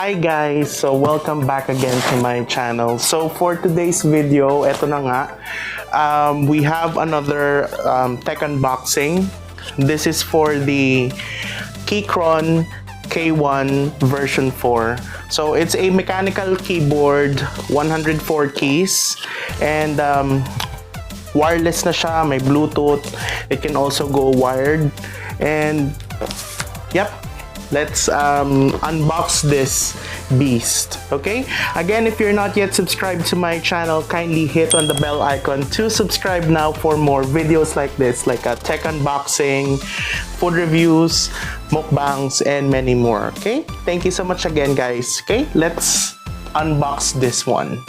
Hi guys! So welcome back again to my channel. So for today's video, eto na nga. We have another tech unboxing. This is for the Keychron K1 version 4. So it's a mechanical keyboard, 104 keys, and wireless na siya, may Bluetooth. It can also go wired. And yep, let's unbox this beast. Okay, again, if you're not yet subscribed to my channel, kindly hit on the bell icon to subscribe now for more videos like this, like a tech unboxing, food reviews, mukbangs, and many more. Okay, thank you so much again, guys. Okay, let's unbox this one.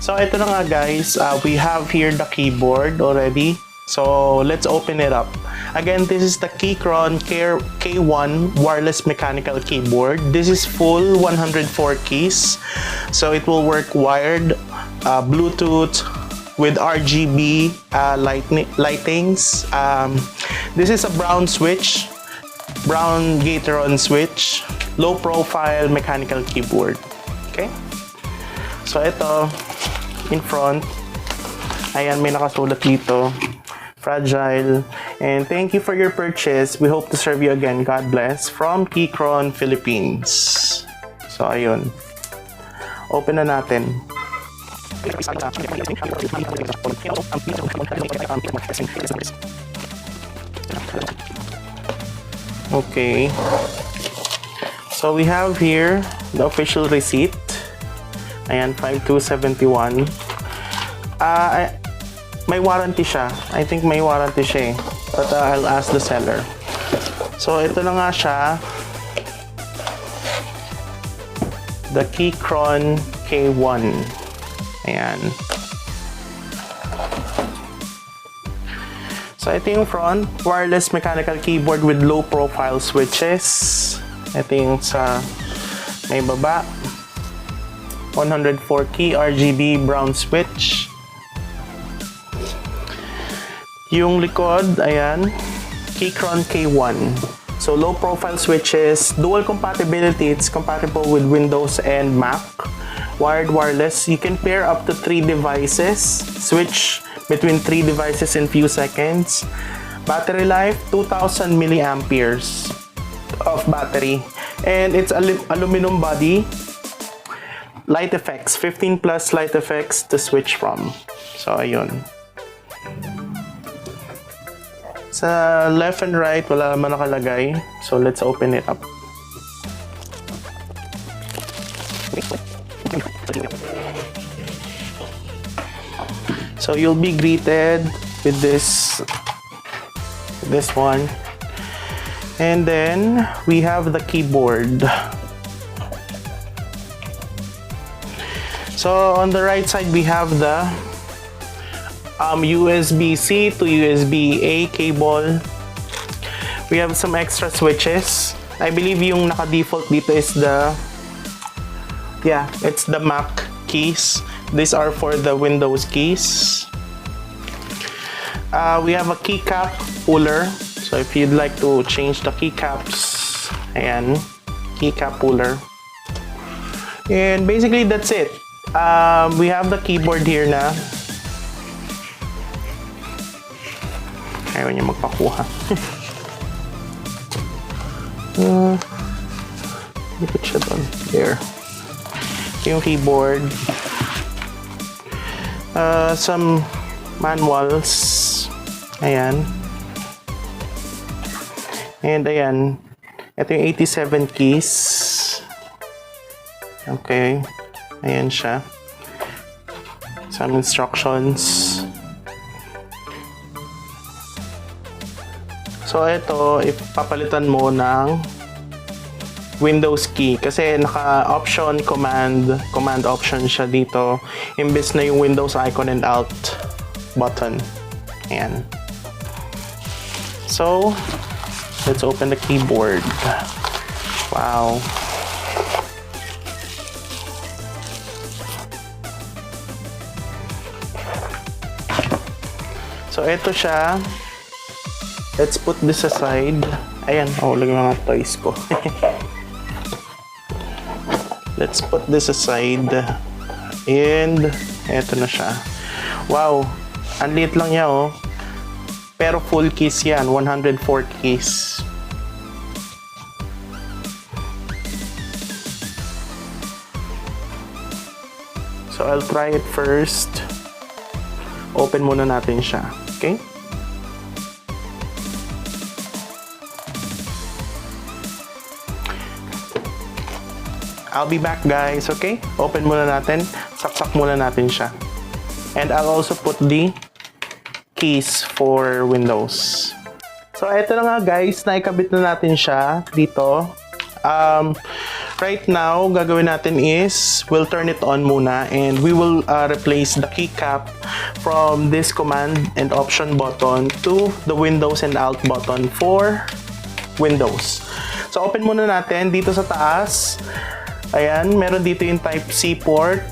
So ito na nga, guys, we have here the keyboard already. So let's open it up. Again, this is the Keychron K1 wireless mechanical keyboard. This is full 104 keys. So it will work wired, Bluetooth, with RGB lightings. This is a brown switch, brown Keychron switch, low profile mechanical keyboard. Okay? So ito, in front, ayan, may nakasulat dito. Fragile, and thank you for your purchase. We hope to serve you again. God bless. From Keychron, Philippines. So ayun, open na natin. Okay, so we have here the official receipt. Ayan, 5271. May warranty siya. I think may warranty siya eh. But I'll ask the seller. So ito na nga siya. The Keychron K1. Ayan. So ito yung front. Wireless mechanical keyboard with low profile switches. Ito yung sa may baba. 104 key RGB brown switch. Yung likod, ayan, Keychron K1. So low profile switches, dual compatibility, it's compatible with Windows and Mac. Wired, wireless, you can pair up to 3 devices, switch between 3 devices in few seconds. Battery life, 2000 milliamperes of battery. And it's aluminum body. Light effects, 15 plus light effects to switch from. So ayun. Sa left and right, wala naman nakalagay. So, let's open it up. So, you'll be greeted with this one. And then, we have the keyboard. So, on the right side, we have the USB-C to USB-A cable. We have some extra switches. I believe yung naka-default dito is it's the Mac keys. These are for the Windows keys. We have a keycap puller. So if you'd like to change the keycaps, ayan, keycap puller. And basically that's it. We have the keyboard here na. Ayaw niya magpakuha. Ikot siya doon. There. Ito yung keyboard. Some manuals. Ayan. And ayan. Ito yung 87 keys. Okay. Ayan siya. Some instructions. So ito, ipapalitan mo ng Windows key kasi naka-option command option siya dito imbes na yung Windows icon and Alt button. Ayan. So, let's open the keyboard. Wow. So ito siya. Let's put this aside. Ayan, lagyan mga toys ko. Let's put this aside. And eto na siya. Wow, ang liit lang niya oh. Pero full keys yan, 104 keys. So I'll try it first. Open muna natin siya, okay? I'll be back guys, okay? Open muna natin, saksak muna natin siya. And I'll also put the keys for Windows. So eto na nga guys, naikabit na natin siya dito. Right now, gagawin natin is, we'll turn it on muna and we will replace the keycap from this command and option button to the Windows and Alt button for Windows. So open muna natin dito sa taas. Ayan, meron dito yung Type-C port,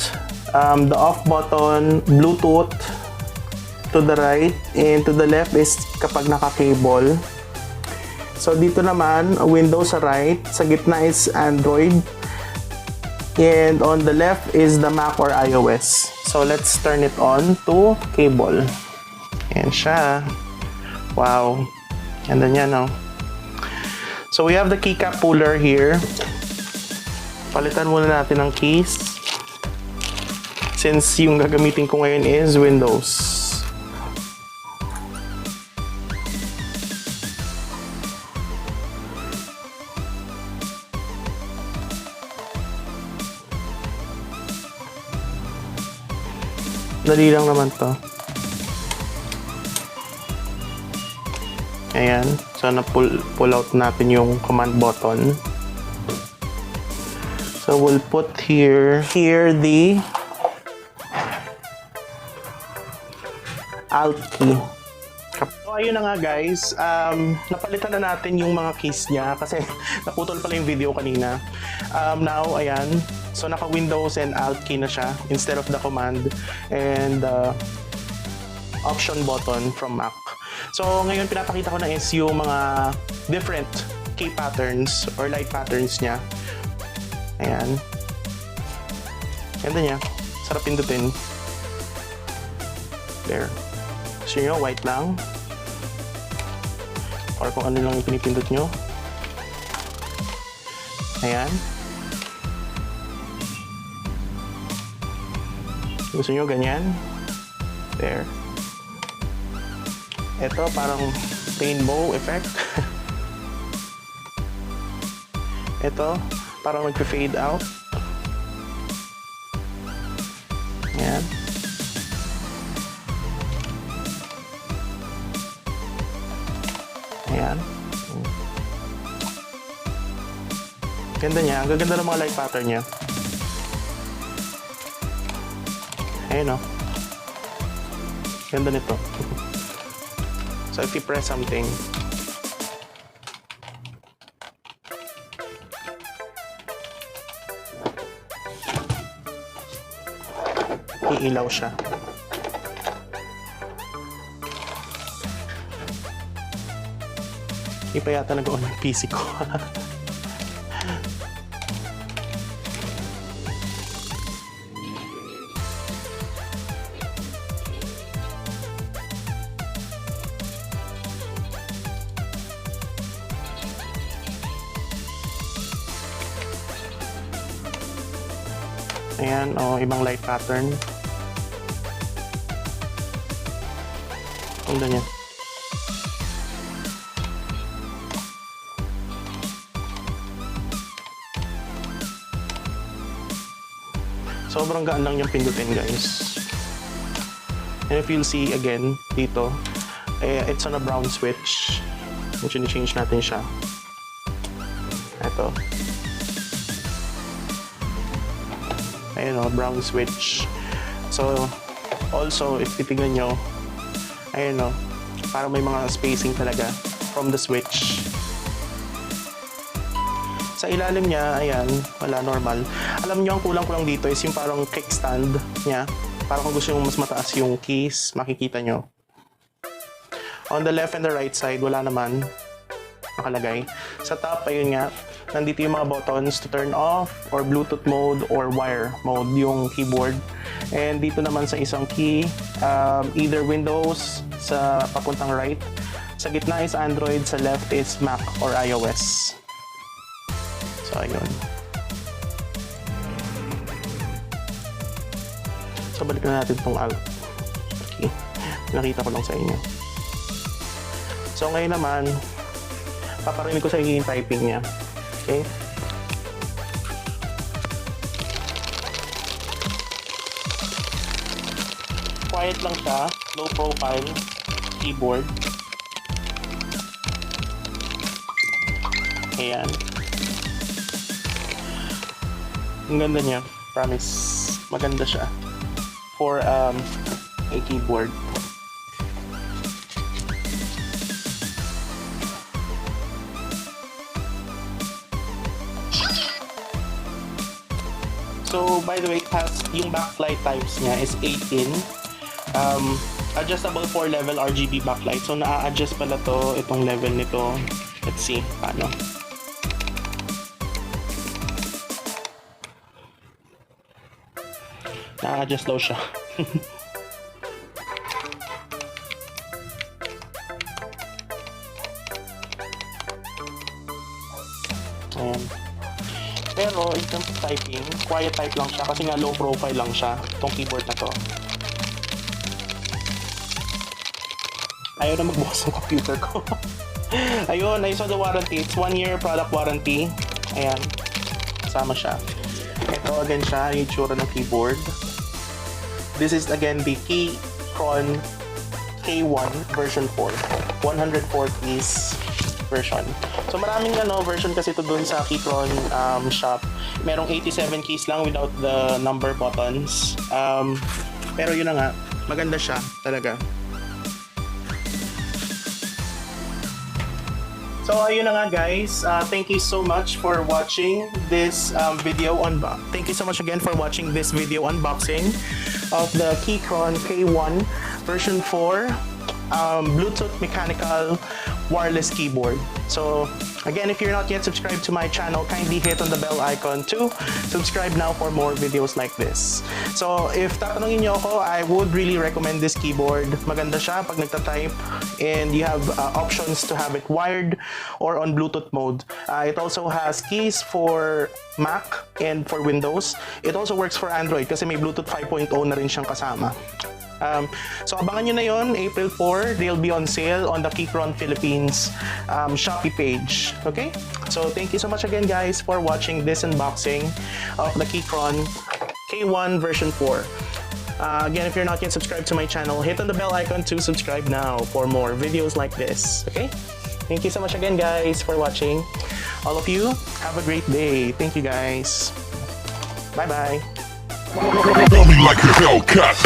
the off button, Bluetooth to the right, and to the left is kapag naka-cable. So dito naman, Windows sa right, sa gitna is Android, and on the left is the Mac or iOS. So let's turn it on to cable. Ayan siya. Wow. Ganda niya, no? So we have the keycap puller here. Palitan muna natin ng keys. Since yung gagamitin ko ngayon is Windows. Dali lang naman to. Ayan. So, na-pull out natin yung command button. So, we'll put here the Alt key. So, ayun na nga guys. Napalitan na natin yung mga keys niya kasi naputol pala yung video kanina. Now, ayan. So, naka-Windows and Alt key na siya instead of the command and option button from Mac. So, ngayon pinapakita ko na is yung mga different key patterns or light patterns niya. Ayan. Ganda niya. Sarap pindutin. There. Gusto nyo, white lang. Or kung ano lang yung pinipindot nyo. Ayan. Gusto nyo ganyan. There. Ito parang rainbow effect. Ito parang nag-fade out. Ayan. Ayan. Ganda niya. Ang gaganda ng mga light pattern niya. Ayan o. Ganda nito. So if you press something, iilaw siya. Hindi pa yata nag-on yung PC ko. Ayan, o, ibang light pattern. Ganda niya. Sobrang gaan lang yung pindutin, guys. And if you'll see again, dito, it's on a brown switch. Change natin siya. Ito. Ayun o, brown switch. So, also, if titignan nyo, ayun o, parang may mga spacing talaga from the switch. Sa ilalim niya, ayan, wala, normal. Alam nyo, ang kulang-kulang dito is yung parang kickstand niya. Parang kung gusto nyo mas mataas yung keys, makikita nyo. On the left and the right side, wala naman nakalagay. Sa top, ayun nga, Nandito yung mga buttons to turn off or Bluetooth mode or wire mode yung keyboard. And dito naman sa isang key, either Windows sa papuntang right, sa gitna is Android, sa left is Mac or iOS. So ayun. So balik na natin itong alt. Okay. Nakita ko lang sa inyo. So ngayon naman, paparinig ko sa inyo yung typing niya. Okay? Quiet lang siya, low profile keyboard. Ayan. Ang ganda niya, promise. Maganda siya for a keyboard. So, by the way, yung backlight types niya is 18. Adjustable 4-level RGB backlight. So, na-adjust pala to, itong level nito. Let's see, paano. Na-adjust daw siya. Ayan. Pero in terms of typing, quiet type lang siya kasi nga low profile lang siya, itong keyboard na to. Ayaw na magbukas ng computer ko. Ayun, I saw the warranty. It's 1-year product warranty. Ayan, kasama siya. Ito again siya, yung itsura ng keyboard. This is again the Keychron K1 version 4. 104 keys version. So maraming version kasi ito dun sa Keychron shop. Merong 87 keys lang without the number buttons. Pero yun na nga, maganda siya talaga. So ayun na nga guys, thank you so much for watching this video Thank you so much again for watching this video unboxing of the Keychron K1 version 4 Bluetooth mechanical wireless keyboard. So again, if you're not yet subscribed to my channel, kindly hit on the bell icon to subscribe now for more videos like this. So if tatanungin niyo ako, I would really recommend this keyboard. Maganda siya pag nagta-type, and you have options to have it wired or on Bluetooth mode. It also has keys for Mac and for Windows. It also works for Android kasi may Bluetooth 5.0 na rin siyang kasama. So abangan nyo na yon, April 4, they'll be on sale on the Keychron Philippines Shopee page. Okay? So thank you so much again guys for watching this unboxing of the Keychron K1 version 4. Again, if you're not yet subscribed to my channel, hit on the bell icon to subscribe now for more videos like this. Okay? Thank you so much again guys for watching. All of you, have a great day. Thank you guys. Bye-bye. Love me like a Hellcat.